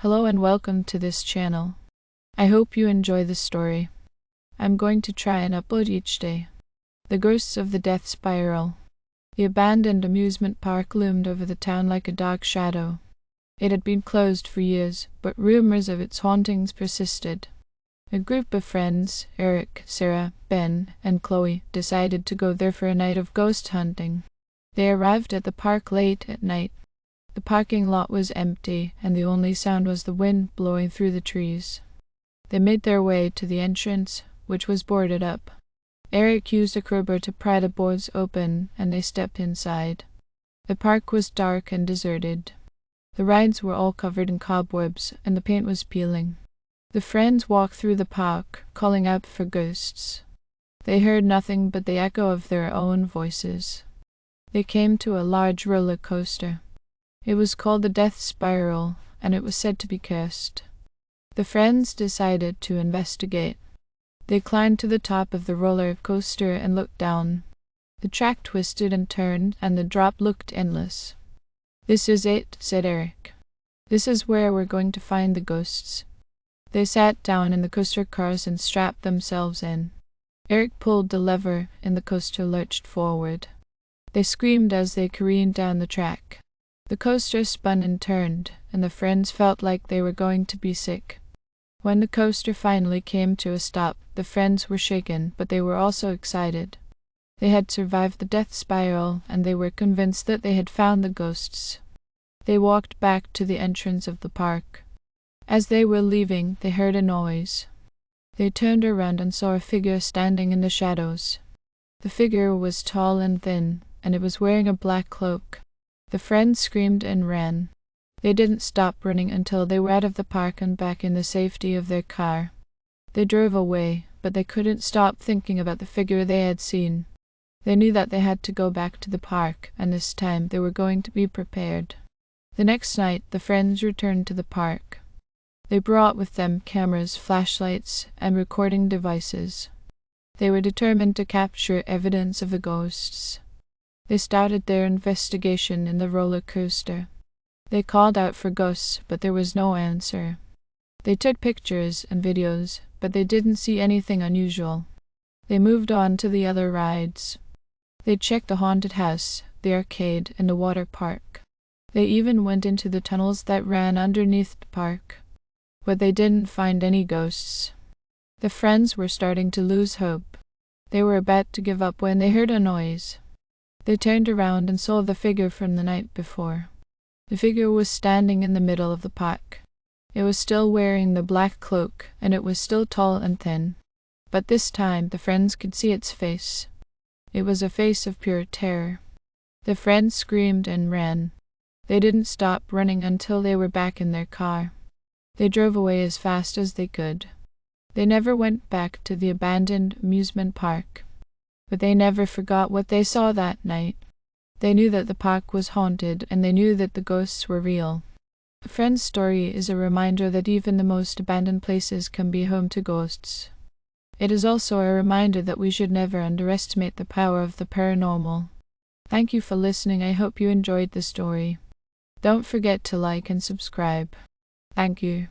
Hello and welcome to this channel. I hope you enjoy the story. I'm going to try and upload each day. The Ghosts of the Death Spiral. The abandoned amusement park loomed over the town like a dark shadow. It had been closed for years, but rumors of its hauntings persisted. A group of friends, Eric, Sarah, Ben, and Chloe, decided to go there for a night of ghost hunting. They arrived at the park late at night. The parking lot was empty, and the only sound was the wind blowing through the trees. They made their way to the entrance, which was boarded up. Eric used a crowbar to pry the boards open, and they stepped inside. The park was dark and deserted. The rides were all covered in cobwebs, and the paint was peeling. The friends walked through the park, calling out for ghosts. They heard nothing but the echo of their own voices. They came to a large roller coaster. It was called the Death Spiral, and it was said to be cursed. The friends decided to investigate. They climbed to the top of the roller coaster and looked down. The track twisted and turned, and the drop looked endless. "This is it," said Eric. "This is where we're going to find the ghosts." They sat down in the coaster cars and strapped themselves in. Eric pulled the lever, and the coaster lurched forward. They screamed as they careened down the track. The coaster spun and turned, and the friends felt like they were going to be sick. When the coaster finally came to a stop, the friends were shaken, but they were also excited. They had survived the death spiral, and they were convinced that they had found the ghosts. They walked back to the entrance of the park. As they were leaving, they heard a noise. They turned around and saw a figure standing in the shadows. The figure was tall and thin, and it was wearing a black cloak. The friends screamed and ran. They didn't stop running until they were out of the park and back in the safety of their car. They drove away, but they couldn't stop thinking about the figure they had seen. They knew that they had to go back to the park, and this time they were going to be prepared. The next night, the friends returned to the park. They brought with them cameras, flashlights, and recording devices. They were determined to capture evidence of the ghosts. They started their investigation in the roller coaster. They called out for ghosts, but there was no answer. They took pictures and videos, but they didn't see anything unusual. They moved on to the other rides. They checked the haunted house, the arcade, and the water park. They even went into the tunnels that ran underneath the park. But they didn't find any ghosts. The friends were starting to lose hope. They were about to give up when they heard a noise. They turned around and saw the figure from the night before. The figure was standing in the middle of the park. It was still wearing the black cloak, and it was still tall and thin. But this time the friends could see its face. It was a face of pure terror. The friends screamed and ran. They didn't stop running until they were back in their car. They drove away as fast as they could. They never went back to the abandoned amusement park. But they never forgot what they saw that night. They knew that the park was haunted, and they knew that the ghosts were real. A friend's story is a reminder that even the most abandoned places can be home to ghosts. It is also a reminder that we should never underestimate the power of the paranormal. Thank you for listening. I hope you enjoyed the story. Don't forget to like and subscribe. Thank you.